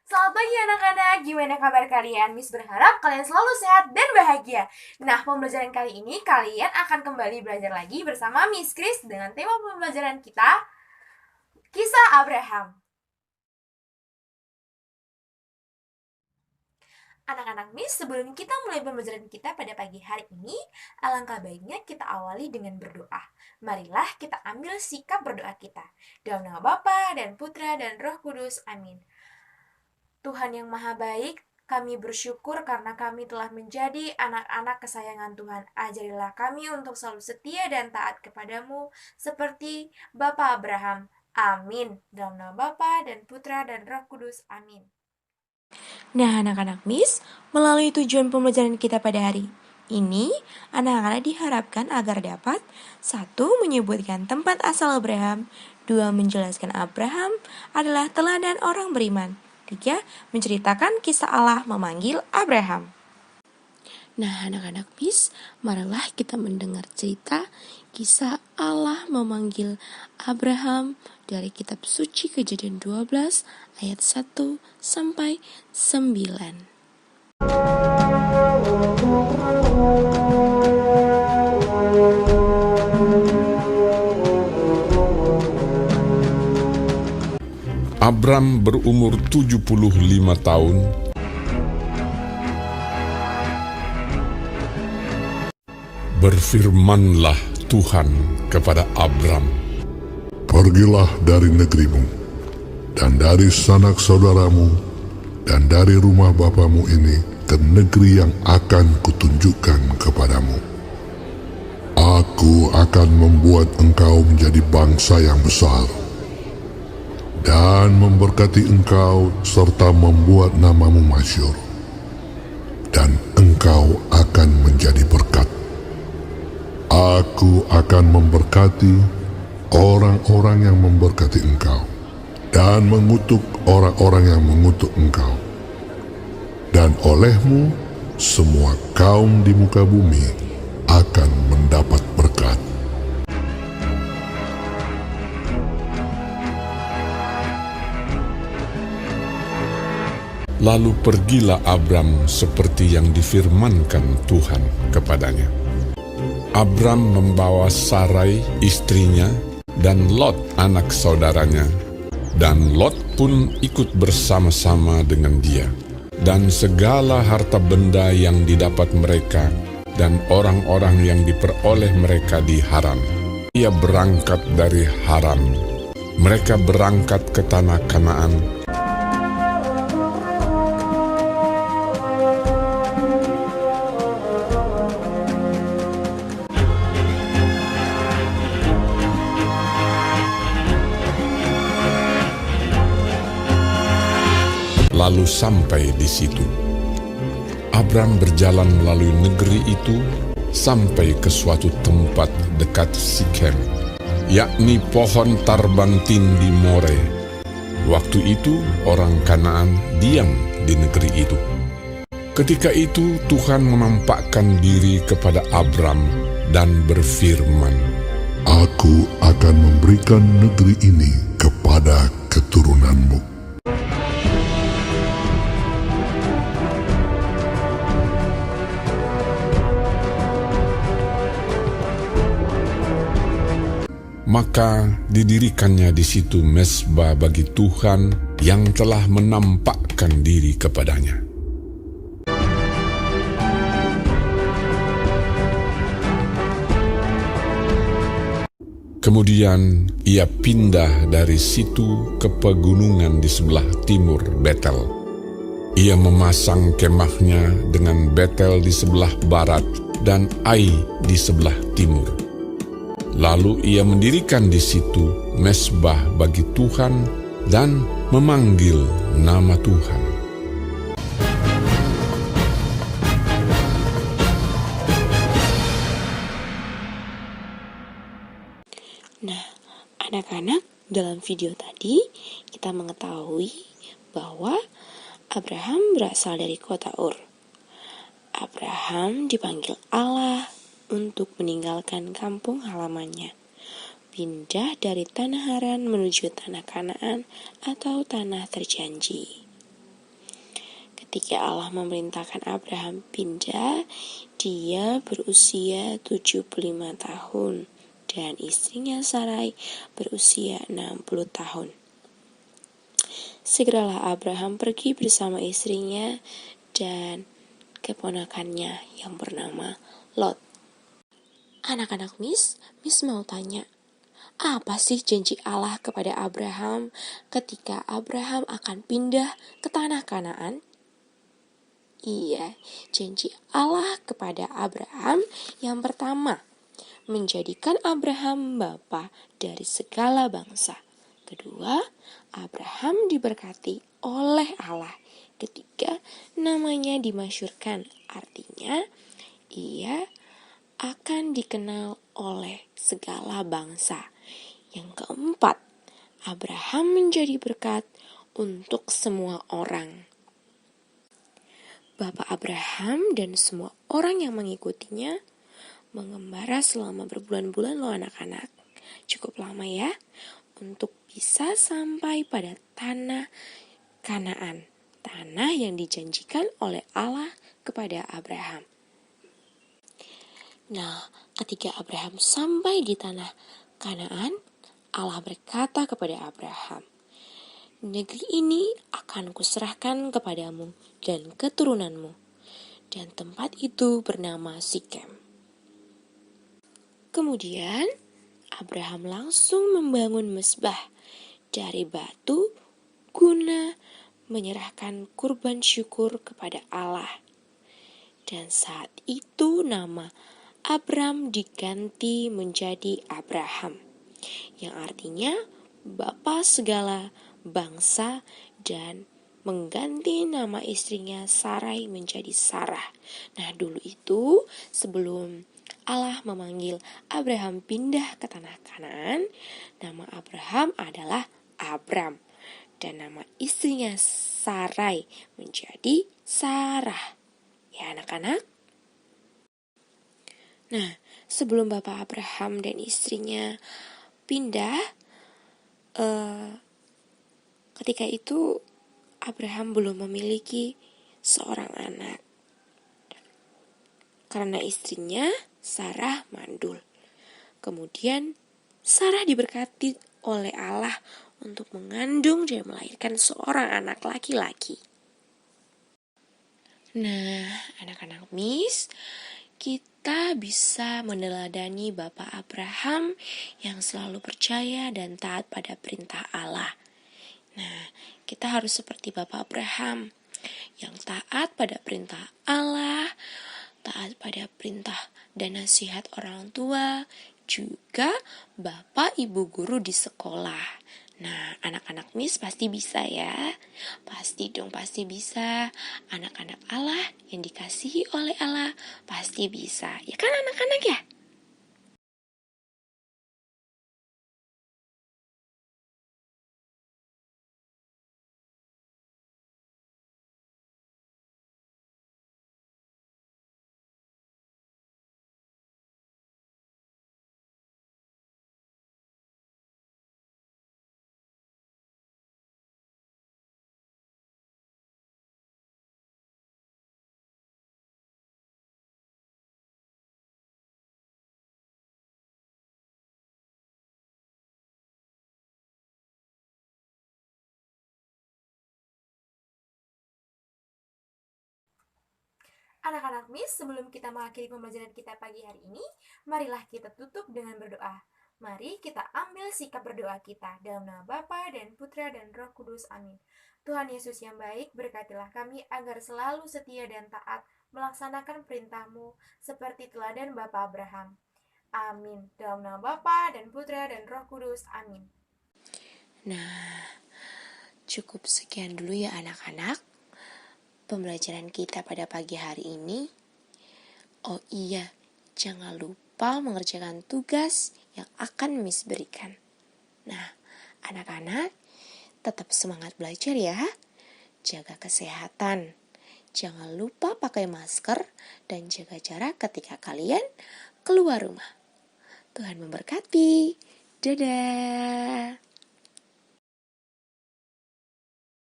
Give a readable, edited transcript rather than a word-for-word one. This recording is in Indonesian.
Selamat pagi anak-anak, gimana kabar kalian? Miss berharap kalian selalu sehat dan bahagia. Nah, pembelajaran kali ini kalian akan kembali belajar lagi bersama Miss Chris dengan tema pembelajaran kita, Kisah Abraham. Anak-anak Miss, sebelum kita mulai pembelajaran kita pada pagi hari ini, alangkah baiknya kita awali dengan berdoa. Marilah kita ambil sikap berdoa kita. Dalam nama Bapa dan Putra dan Roh Kudus, amin. Tuhan yang Maha Baik, kami bersyukur karena kami telah menjadi anak-anak kesayangan Tuhan. Ajarilah kami untuk selalu setia dan taat kepadamu seperti Bapa Abraham. Amin. Dalam nama Bapa dan Putra dan Roh Kudus. Amin. Nah, anak-anak Miss, melalui tujuan pembelajaran kita pada hari ini, anak-anak diharapkan agar dapat 1. Menyebutkan tempat asal Abraham, 2. Menjelaskan Abraham adalah teladan orang beriman, 3. Menceritakan kisah Allah memanggil Abraham. Nah, anak-anak Miss, marilah kita mendengar cerita kisah Allah memanggil Abraham dari kitab suci Kejadian 12 ayat 1 sampai 9. Abram berumur 75 tahun. Berfirmanlah Tuhan kepada Abram, "Pergilah dari negerimu, dan dari sanak saudaramu, dan dari rumah bapamu ini ke negeri yang akan kutunjukkan kepadamu. Aku akan membuat engkau menjadi bangsa yang besar, dan memberkati engkau serta membuat namamu masyhur, dan engkau akan menjadi berkat. Aku akan memberkati orang-orang yang memberkati engkau, dan mengutuk orang-orang yang mengutuk engkau. Dan olehmu, semua kaum di muka bumi akan mendapat berkat." Lalu pergilah Abram seperti yang difirmankan Tuhan kepadanya. Abram membawa Sarai istrinya dan Lot anak saudaranya, dan Lot pun ikut bersama-sama dengan dia, dan segala harta benda yang didapat mereka dan orang-orang yang diperoleh mereka di Haran. Ia berangkat dari Haran. Mereka berangkat ke tanah Kanaan. Lalu sampai di situ, Abram berjalan melalui negeri itu sampai ke suatu tempat dekat Sikem, yakni pohon tarbantin di More. Waktu itu orang Kanaan diam di negeri itu. Ketika itu Tuhan menampakkan diri kepada Abram dan berfirman, "Aku akan memberikan negeri ini kepada keturunanmu." Maka didirikannya di situ mezbah bagi Tuhan yang telah menampakkan diri kepadanya. Kemudian ia pindah dari situ ke pegunungan di sebelah timur Betel. Ia memasang kemahnya dengan Betel di sebelah barat dan Ai di sebelah timur. Lalu ia mendirikan di situ mezbah bagi Tuhan dan memanggil nama Tuhan. Nah, anak-anak, dalam video tadi kita mengetahui bahwa Abraham berasal dari kota Ur. Abraham dipanggil Allah untuk meninggalkan kampung halamannya, pindah dari tanah Haran menuju tanah Kanaan atau tanah terjanji. ketika Allah memerintahkan Abraham pindah, dia berusia 75 tahun dan istrinya Sarai berusia 60 tahun. Segeralah Abraham pergi bersama istrinya dan keponakannya yang bernama Lot. Anak-anak Miss mau tanya, apa sih janji Allah kepada Abraham ketika Abraham akan pindah ke tanah Kanaan? Iya, janji Allah kepada Abraham yang pertama, menjadikan Abraham bapa dari segala bangsa. Kedua, Abraham diberkati oleh Allah. Ketiga, namanya dimasyhurkan, artinya ia akan dikenal oleh segala bangsa. Yang keempat, Abraham menjadi berkat untuk semua orang. Bapak Abraham dan semua orang yang mengikutinya mengembara selama berbulan-bulan loh anak-anak. Cukup lama ya untuk bisa sampai pada tanah Kanaan, tanah yang dijanjikan oleh Allah kepada Abraham. Nah, ketika Abraham sampai di tanah Kanaan, Allah berkata kepada Abraham, negeri ini akan kuserahkan kepadamu dan keturunanmu, dan tempat itu bernama Sikem. Kemudian, Abraham langsung membangun mezbah dari batu guna menyerahkan kurban syukur kepada Allah. Dan saat itu nama Abram diganti menjadi Abraham, yang artinya bapa segala bangsa, dan mengganti nama istrinya Sarai menjadi Sarah. Nah, dulu itu sebelum Allah memanggil Abraham pindah ke tanah Kanaan, nama Abraham adalah Abram dan nama istrinya Sarai menjadi Sarah. Ya anak-anak? Nah, sebelum Bapak Abraham dan istrinya pindah, ketika itu Abraham belum memiliki seorang anak karena istrinya Sarah mandul. Kemudian Sarah diberkati oleh Allah untuk mengandung dan melahirkan seorang anak laki-laki. Nah, anak-anak Miss, kita bisa meneladani Bapak Abraham yang selalu percaya dan taat pada perintah Allah. Nah, kita harus seperti Bapak Abraham yang taat pada perintah Allah, taat pada perintah dan nasihat orang tua, juga Bapak Ibu guru di sekolah. Nah, anak-anak Miss pasti bisa ya. Pasti dong, pasti bisa. Anak-anak Allah yang dikasihi oleh Allah pasti bisa. Ya kan anak-anak ya? Anak-anak Miss, sebelum kita mengakhiri pembelajaran kita pagi hari ini, marilah kita tutup dengan berdoa. Mari kita ambil sikap berdoa kita dalam nama Bapa dan Putra dan Roh Kudus. Amin. Tuhan Yesus yang baik, berkatilah kami agar selalu setia dan taat melaksanakan perintah-Mu seperti teladan Bapa Abraham. Amin. Dalam nama Bapa dan Putra dan Roh Kudus. Amin. Nah, cukup sekian dulu ya anak-anak pembelajaran kita pada pagi hari ini. Oh iya, jangan lupa mengerjakan tugas yang akan Miss berikan. Nah, anak-anak tetap semangat belajar ya. Jaga kesehatan. Jangan lupa pakai masker dan jaga jarak ketika kalian keluar rumah. Tuhan memberkati. Dadah.